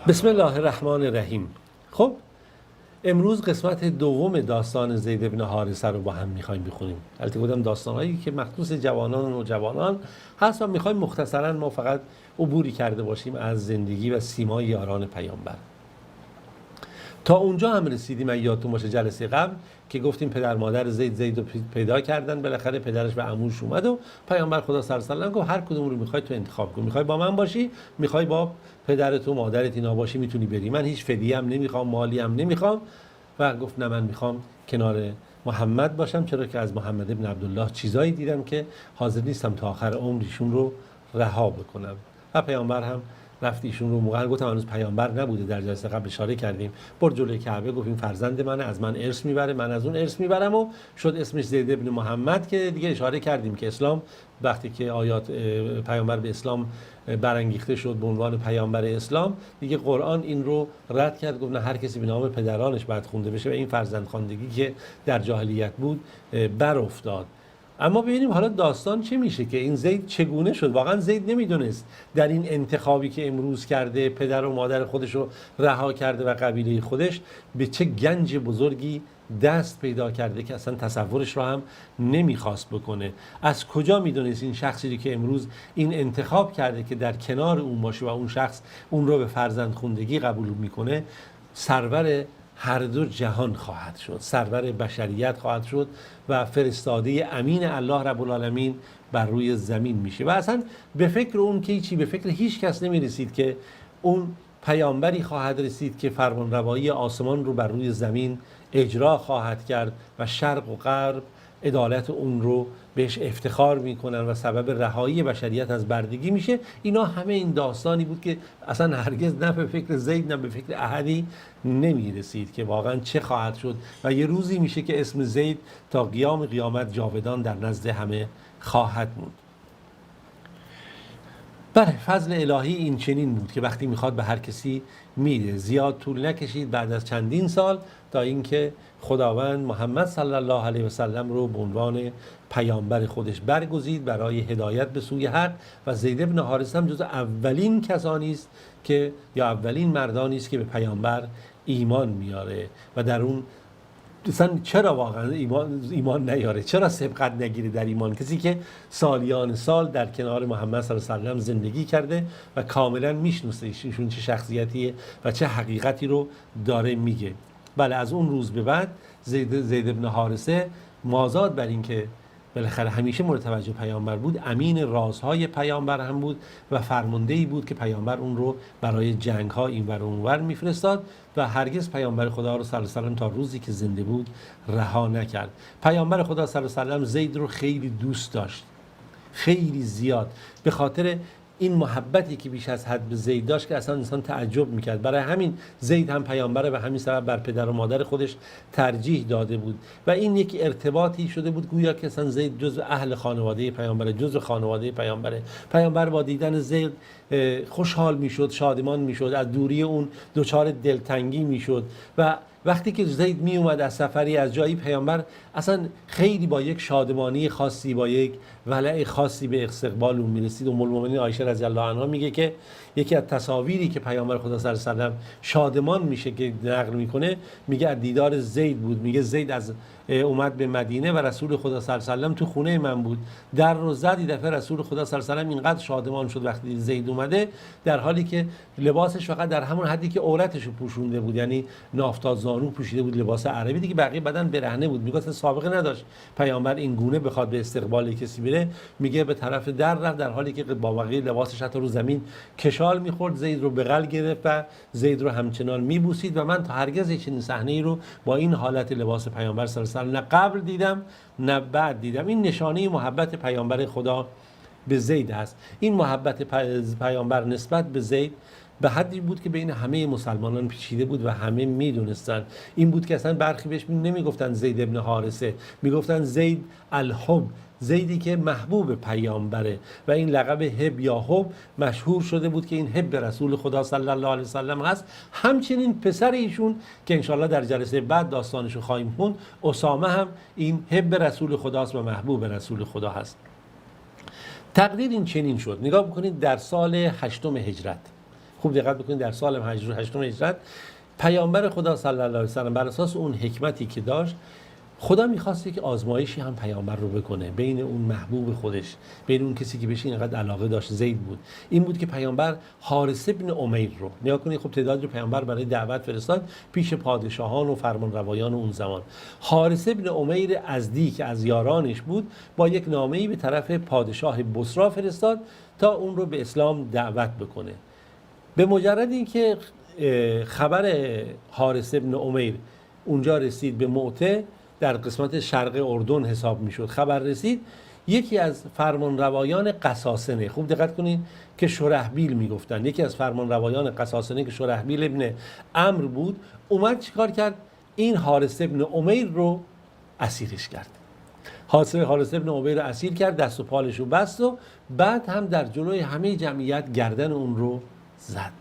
بسم الله الرحمن الرحیم. خب امروز قسمت دوم داستان زید بن حارثه رو با هم میخوایم بخونیم. البته گفتم داستانهایی که مخصوص جوانان و نوجوانان هست و میخوایم مختصرا ما فقط عبوری کرده باشیم از زندگی و سیمای یاران پیامبر. تا اونجا هم رسیدیم. اگه یادتون باشه جلسه قبل که گفتیم پدر مادر زید رو پیدا کردن، بالاخره پدرش به عموش اومد و پیامبر خدا صلی الله علیه و آله گفت هر کدوم رو میخوای تو انتخاب کن، میخوای با من باشی، میخوای با پدرت و مادرت اینا باشی، میتونی بری، من هیچ فدیه هم نمیخوام، مالی هم نمیخوام. و گفت نه، من میخوام کنار محمد باشم، چرا که از محمد ابن عبدالله چیزایی دیدم که حاضر نیستم تا آخر عمرشون رو رها بکنم. و پیامبر هم رفت ایشون رو موقع گفتم هنوز پیامبر نبوده، در جلسه قبل اشاره کردیم، برد جلوی کعبه گفت این فرزند منه، از من ارث میبره، من از اون ارث میبرم و شد اسمش زید ابن محمد که دیگه اشاره کردیم که اسلام وقتی که آیات پیامبر به اسلام برانگیخته شد به عنوان پیامبر اسلام، دیگه قرآن این رو رد کرد، گفت نه هر کسی به نام پدرانش باید خونده بشه و این فرزند خواندگی که در جاهلیت بود بر افتاد. اما ببینیم حالا داستان چه میشه که این زید چگونه شد. واقعا زید نمیدونست در این انتخابی که امروز کرده، پدر و مادر خودش رو رها کرده و قبیله خودش، به چه گنج بزرگی دست پیدا کرده که اصلا تصورش رو هم نمیخواست بکنه. از کجا میدونست این شخصی که امروز این انتخاب کرده که در کنار اون باشه و اون شخص اون رو به فرزند خوندگی قبول میکنه، سرور هر دو جهان خواهد شد، سرور بشریت خواهد شد و فرستاده امین الله رب العالمین بر روی زمین میشه. و اصلا به فکر اون که چی، به فکر هیچ کس نمیرسید که اون پیامبری خواهد رسید که فرمانروایی آسمان رو بر روی زمین اجرا خواهد کرد و شرق و غرب عدالت اون رو بهش افتخار میکنن و سبب رهایی بشریت از بردگی میشه. اینا همه این داستانی بود که اصلا هرگز نه به فکر زید نه به فکر احدی نمیرسید که واقعا چه خواهد شد و یه روزی میشه که اسم زید تا قیام قیامت جاودان در نزد همه خواهد موند. بله، فضل الهی این چنین بود که وقتی میخواد به هر کسی میده. زیاد طول نکشید، بعد از چندین سال تا اینکه خداوند محمد صلی الله علیه و سلم رو به عنوان پیامبر خودش برگزید برای هدایت به سوی حق. و زید بن حارثه هم جز اولین کسانی است که یا اولین مردانی است که به پیامبر ایمان میاره و در اون مثلا چرا واقعا ایمان نیاره، چرا سبقت نگیره در ایمان، کسی که سالیان سال در کنار محمد صلی الله علیه و سلم زندگی کرده و کاملا میشناسه ایشون چه شخصیتیه و چه حقیقتی رو داره میگه. بله، از اون روز به بعد زید بن حارثه مازاد بر این که بالاخره همیشه مورد توجه پیامبر بود، امین رازهای پیامبر هم بود و فرماندهی بود که پیامبر اون رو برای جنگ‌ها اینور و اونور میفرستاد و هرگز پیامبر خدا رو صلی الله علیه و سلم تا روزی که زنده بود رها نکرد. پیامبر خدا صلی الله علیه و سلم زید رو خیلی دوست داشت، خیلی زیاد، به خاطر این محبتی که بیش از حد به زید داشت که اصلا انسان تعجب میکرد. برای همین زید هم پیامبره و همین سبب بر پدر و مادر خودش ترجیح داده بود و این یک ارتباطی شده بود گویا که اصلا زید جزو اهل خانواده پیامبره، جزو خانواده پیامبره. پیامبر با دیدن زید خوشحال میشد، شادمان میشد، از دوری اون دچار دلتنگی میشد و وقتی که زید می اومد از سفری از جایی، پیامبر اصلا خیلی با یک شادمانی خاصی، با یک ولع خاصی به استقبال اون میرسید. ام المؤمنین عایشه رضی الله عنها میگه که یکی از تصاویری که پیامبر خدا صلی الله علیه و سلم شادمان میشه که نقل میکنه، میگه از دیدار زید بود. میگه زید از اومد به مدینه و رسول خدا صلی الله علیه و سلم تو خونه من بود، در رو زد. این دفعه رسول خدا صلی الله علیه و سلم اینقدر شادمان شد وقتی زید اومده، در حالی که لباسش فقط در همون حدی که عورتش رو پوشونده بود، یعنی نافتاد زانو پوشیده بود، لباس عربی دیگه، بقیه بدن برهنه بود. میگه سابقه نداشت پیامبر این گونه بخواد به استقبال کسی بره. میگه به طرف در رفت در حالی که با بقیه لباسش حتی رو زمین کشال میخورد، زید رو بغل گرفت و زید رو همچنان میبوسید و من تا هرگز چنین صحنه‌ای رو با این حالت لباس پیامبر صلی الله علیه و سلم نه قبل دیدم نه بعد دیدم. این نشانه محبت پیامبر خدا به زید است. این محبت پیامبر نسبت به زید به حدی بود که بین همه مسلمانان پیچیده بود و همه میدونستن. این بود که اصلا برخی بهش نمیگفتن زید ابن حارثه، میگفتن زید الحب، زیدی که محبوب پیامبره و این لقب حب یا حب مشهور شده بود که این حب رسول خدا صلی الله علیه و سلم هست. همچنین پسر ایشون که انشالله در جلسه بعد داستانشو خواهیم خوند، اسامه هم این حب رسول خداست و محبوب رسول خدا هست. تقدیر این چنین شد. نگاه بکنید در سال 8 هجرت خوب دقت بکنید در سال 8 هجرت پیامبر خدا صلی الله علیه و سلم بر اساس اون حکمتی که داشت، خدا می‌خواسته که آزمایشی هم پیامبر رو بکنه بین اون محبوب خودش، بین اون کسی که بهش اینقدر علاقه داشت، زید بود. این بود که پیامبر حارث ابن امیر رو نگاه کنید. خب تعداد رو پیامبر برای دعوت فرستاد پیش پادشاهان و فرمانروایان اون زمان. حارث ابن امیر ازدی که از یارانش بود با یک نامه‌ای به طرف پادشاه بصره فرستاد تا اون رو به اسلام دعوت بکنه. به مجرد اینکه خبر حارث ابن امیر اونجا رسید به معطی، در قسمت شرق اردن حساب میشد، خبر رسید، یکی از فرمانروایان قساسنه، خوب دقت کنید که شرحبیل میگفتن، یکی از فرمانروایان قساسنه که شرحبیل ابن عمرو بود، اومد چیکار کرد؟ این حارث ابن امیر رو اسیرش کرد. حارث ابن امیر رو اسیر کرد، دست و پالش رو بست و بعد هم در جلوی همه جمعیت گردن اون رو زد.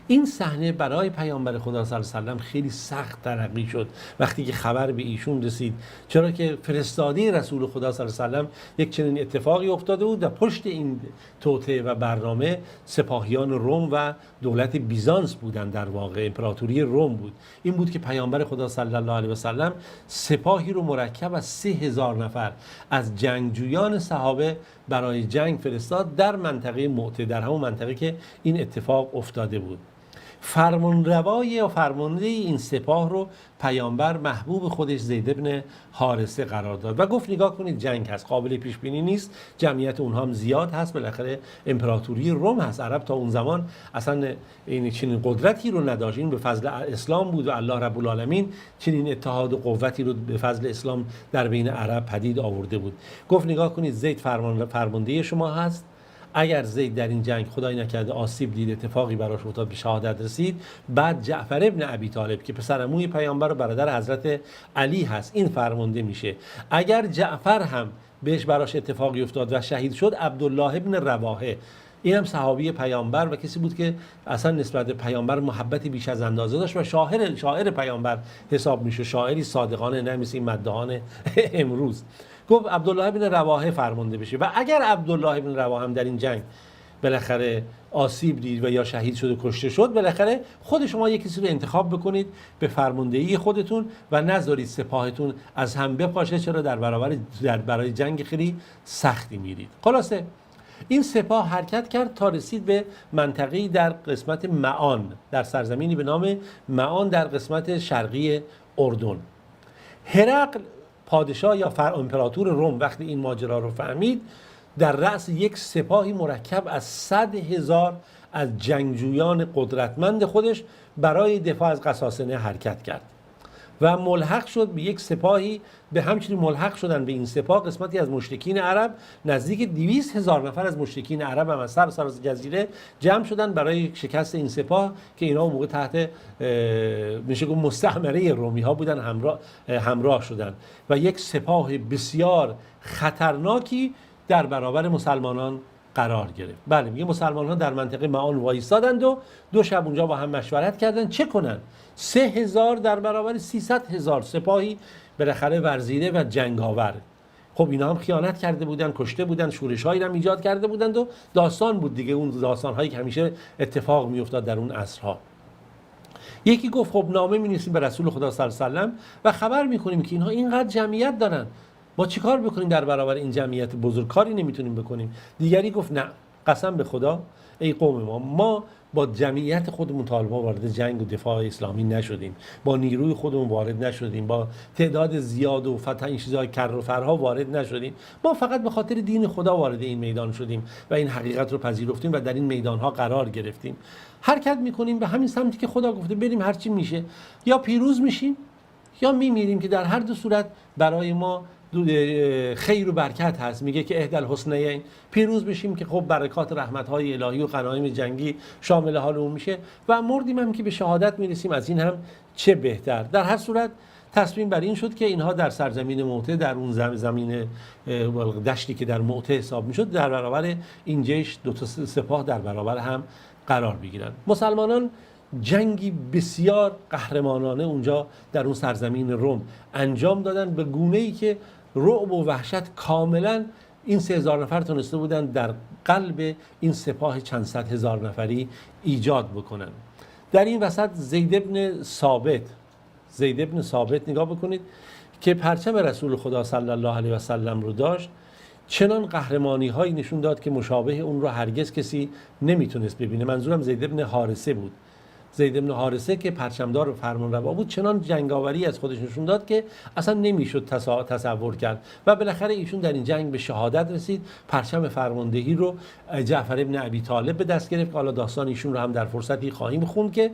این صحنه برای پیامبر خدا صلی الله علیه و سلم خیلی سخت تلقی شد وقتی که خبر به ایشون رسید، چرا که فرستاده رسول خدا صلی الله علیه و سلم یک چنین اتفاقی افتاده بود و پشت این توطئه و برنامه سپاهیان روم و دولت بیزانس بودن، در واقع امپراتوری روم بود. این بود که پیامبر خدا صلی الله علیه و سلم سپاهی رو مرکب از 3000 نفر از جنگجویان صحابه برای جنگ فرستاد در منطقه معطی، در همون منطقه که این اتفاق افتاده بود. فرمانروای یا فرمانده این سپاه رو پیامبر محبوب خودش زید ابن حارثه قرار داد و گفت نگاه کنید جنگ هست، قابل پیش بینی نیست، جمعیت اونها هم زیاد هست، بالاخره امپراتوری روم هست. عرب تا اون زمان اصلا این چنین قدرتی رو نداشت، این به فضل اسلام بود و الله رب العالمین چنین اتحاد و قوتی رو به فضل اسلام در بین عرب پدید آورده بود. گفت نگاه کنید زید فرمانده شما هست، اگر زید در این جنگ خدای نکرده آسیب دید، اتفاقی براش افتاد، به شهادت رسید، بعد جعفر ابن ابی طالب که پسر عموی پیامبر و برادر حضرت علی هست این فرمانده میشه. اگر جعفر هم براش اتفاقی افتاد و شهید شد، عبدالله ابن رواحه، این هم صحابی پیامبر و کسی بود که اصلا نسبت به پیامبر محبتی بیش از اندازه داشت و شاعر پیامبر حساب میشه، شاعری صادقانه، نه مثل این مداحان امروز. گفت عبدالله ابن رواحه فرمانده بشه و اگر عبدالله ابن رواحه هم در این جنگ بالاخره آسیب دید و یا شهید شد و کشته شد، بالاخره خود شما یک کسی رو انتخاب بکنید به فرماندهی خودتون و نذارید سپاهتون از هم بپاشه، چرا برای جنگ خیلی سختی میرید. خلاصه این سپاه حرکت کرد تا رسید به منطقه‌ای در قسمت معان، در سرزمینی به نام معان در قسمت شرقی اردن. هرقل پادشاه یا امپراتور روم وقتی این ماجرا رو فهمید، در رأس یک سپاهی مرکب از 100,000 از جنگجویان قدرتمند خودش برای دفاع از قساسنه حرکت کرد و ملحق شد به یک سپاهی. به همچنین ملحق شدن به این سپاه قسمتی از مشرکین عرب، نزدیک 200,000 نفر از مشرکین عرب هم از سراسر جزیره جمع شدن برای شکست این سپاه که اینا اون موقع تحت میشه گفت مستعمره رومی ها بودن، همراه شدن و یک سپاه بسیار خطرناکی در برابر مسلمانان قرار گرفت. بله، میگه مسلمان ها در منطقه معان وایسادند و 2 شب اونجا با هم مشورت کردن چه کنن. 3,000 در برابر 300,000 سپاهی بالاخره ورزیده و جنگاور. خب اینا هم خیانت کرده بودن، کشته بودن، شورش‌هایی هم ایجاد کرده بودند و داستان بود دیگه، اون داستان‌هایی که همیشه اتفاق می‌افتاد در اون عصرها. یکی گفت خب نامه می‌نویسیم به رسول خدا صلی الله علیه و سلم و خبر می‌کنیم که اینها اینقدر جمعیت دارن، ما چیکار بکنیم در برابر این جمعیت بزرگ؟ کاری نمیتونیم بکنیم. دیگری گفت نه، قسم به خدا ای قوم ما با جمعیت خودمون طالبان وارد جنگ و دفاع اسلامی نشدیم، با نیروی خودمون وارد نشدیم، با تعداد زیاد و فتح این چیزهای کر و فرها وارد نشدیم، ما فقط به خاطر دین خدا وارد این میدان شدیم و این حقیقت رو پذیرفتیم و در این میدانها قرار گرفتیم. حرکت میکنیم به همین سمتی که خدا گفته بریم، هرچی میشه یا پیروز میشیم یا میمیریم، که در هر دو صورت برای ما خیر و برکت هست. میگه که اهدل حسنیین، پیروز بشیم که خب برکات رحمت‌های الهی و غنایم جنگی شامل حال اون میشه و مردیم هم که به شهادت میرسیم، از این هم چه بهتر. در هر صورت تصمیم بر این شد که اینها در سرزمین معطی، در اون زمین دشتی که در معطی حساب میشد، در برابر این جیش 2 سپاه در برابر هم قرار بگیرن. مسلمانان جنگی بسیار قهرمانانه اونجا در اون سرزمین روم انجام دادن به گونه‌ای که رعب و وحشت کاملا این 3000 نفر تونسته بودن در قلب این سپاه چند صد هزار نفری ایجاد بکنن. در این وسط زید بن ثابت نگاه بکنید که پرچم رسول خدا صلی الله علیه و سلم رو داشت، چنان قهرمانی هایی نشون داد که مشابه اون رو هرگز کسی نمیتونست ببینه. منظورم زید بن حارثه بود. زید بن حارثه که پرچمدار و فرمانروا بود، چنان جنگاوری از خودش نشون داد که اصلا نمیشد تصور کرد و بالاخره ایشون در این جنگ به شهادت رسید. پرچم فرماندهی رو جعفر ابن ابی طالب به دست گرفت. حالا داستان ایشون رو هم در فرصتی خواهیم خوند که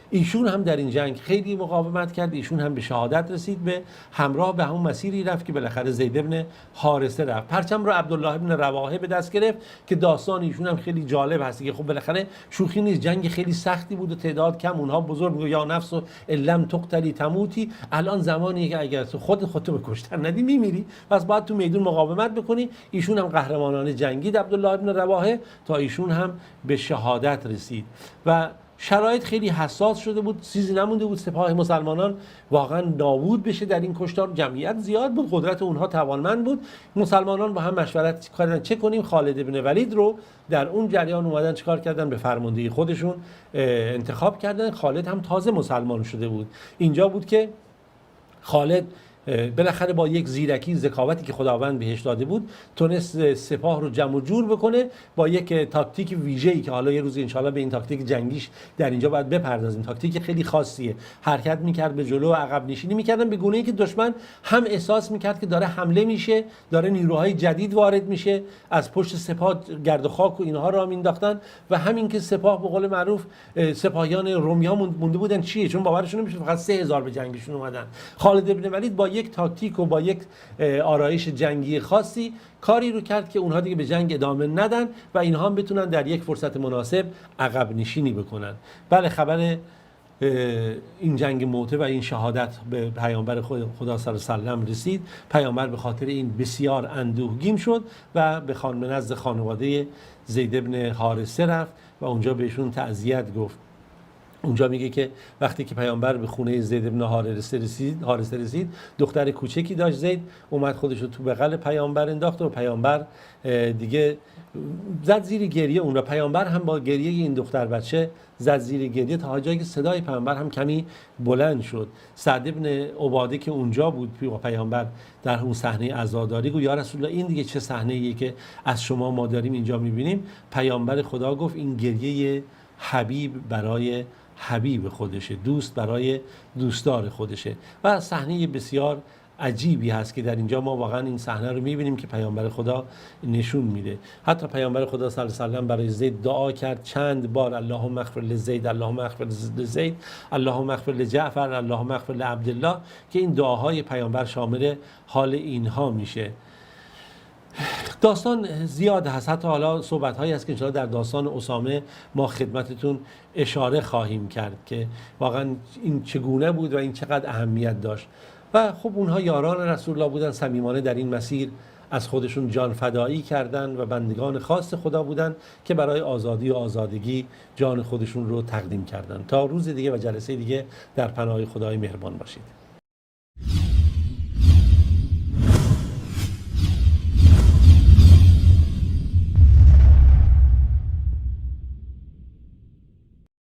ایشون هم در این جنگ خیلی مقاومت کرد، ایشون هم به شهادت رسید، به همراه به همون مسیری رفت که بالاخره زید بن حارثه رفت. پرچم رو عبدالله بن رواحه به دست گرفت که داستان ایشون هم خیلی جالب هست که خب بالاخره شوخی نیست، جنگ خیلی سختی بود و تعداد کم، اونها بزرگ، یا نفس و لم تقتلی تموتی، الان زمانیه که اگر تو خودتو به کشتن ندی میمیری، پس باید تو میدون مقاومت بکنی. ایشون هم قهرمانانه جنگید عبدالله بن رواحه تا ایشون هم به شهادت رسید و شرایط خیلی حساس شده بود، چیزی نمونده بود سپاه مسلمانان واقعا نابود بشه در این کشتار. جمعیت زیاد بود، قدرت اونها توانمند بود. مسلمانان با هم مشورت کردن چه کنیم. خالد بن ولید رو در اون جریان اومدن چیکار کردن، به فرماندهی خودشون انتخاب کردن. خالد هم تازه مسلمان شده بود. اینجا بود که خالد بالاخره با یک زیرکی، ذکاوتی که خداوند بهش داده بود، تونست سپاه رو جمع و جور بکنه با یک تاکتیک ویژه‌ای که حالا یه روز انشالله به این تاکتیک جنگیش در اینجا باید بپردازیم. تاکتیک خیلی خاصیه. حرکت میکرد به جلو و عقب نشینی میکردن به گونه‌ای که دشمن هم احساس میکرد که داره حمله میشه، داره نیروهای جدید وارد میشه. از پشت سپاه گرد و خاک و اینها را مینداختن و همین که سپاه به قول معروف سپاهیان رومیا مونده بودن چیه، چون باورشون نمیشه فقط 3000 به جنگشون اومدن. خالد بن ولید با یک تاکتیک و با یک آرایش جنگی خاصی کاری رو کرد که اونها دیگه به جنگ ادامه ندن و اینها هم بتونن در یک فرصت مناسب عقب نشینی بکنن. بله، خبر این جنگ موته و این شهادت به پیامبر خدا صلی الله علیه و سلم رسید. پیامبر به خاطر این بسیار اندوهگین شد و به نزد خانواده زید بن حارثه رفت و اونجا بهشون تعزیت گفت. اونجا میگه که وقتی که پیامبر به خونه زید بن حارثه رسید، دختر کوچکی داشت. زید اومد خودش رو تو بغل پیامبر انداخت و پیامبر دیگه زد زیر گریه. اون را پیامبر هم با گریه این دختر بچه زد زیر گریه تا جایی که صدای پیامبر هم کمی بلند شد. سعد بن عباده که اونجا بود با پیامبر در اون صحنه عزاداری گفت یا رسول الله این دیگه چه صحنه‌ایه که از شما ما داریم اینجا میبینیم؟ پیامبر خدا گفت این گریه حبیب برای حبیب خودشه، دوست برای دوستدار خودشه. و صحنه بسیار عجیبی هست که در اینجا ما واقعا این صحنه رو میبینیم که پیامبر خدا نشون میده. حتی پیامبر خدا صلی الله علیه و سلم برای زید دعا کرد چند بار، اللهم اغفر لزید، اللهم اغفر لزید، اللهم اغفر لجعفر، اللهم اغفر لعبدالله، که این دعاهای پیامبر شامل حال اینها میشه. داستان زیاد هست، حتی حالا صحبت هایی هست که انشاءالله در داستان اسامه ما خدمتتون اشاره خواهیم کرد که واقعا این چگونه بود و این چقدر اهمیت داشت. و خب اونها یاران رسول الله بودن، صمیمانه در این مسیر از خودشون جان فدایی کردن و بندگان خاص خدا بودن که برای آزادی و آزادگی جان خودشون رو تقدیم کردن. تا روز دیگه و جلسه دیگه در پناه خدای مهربان باشید.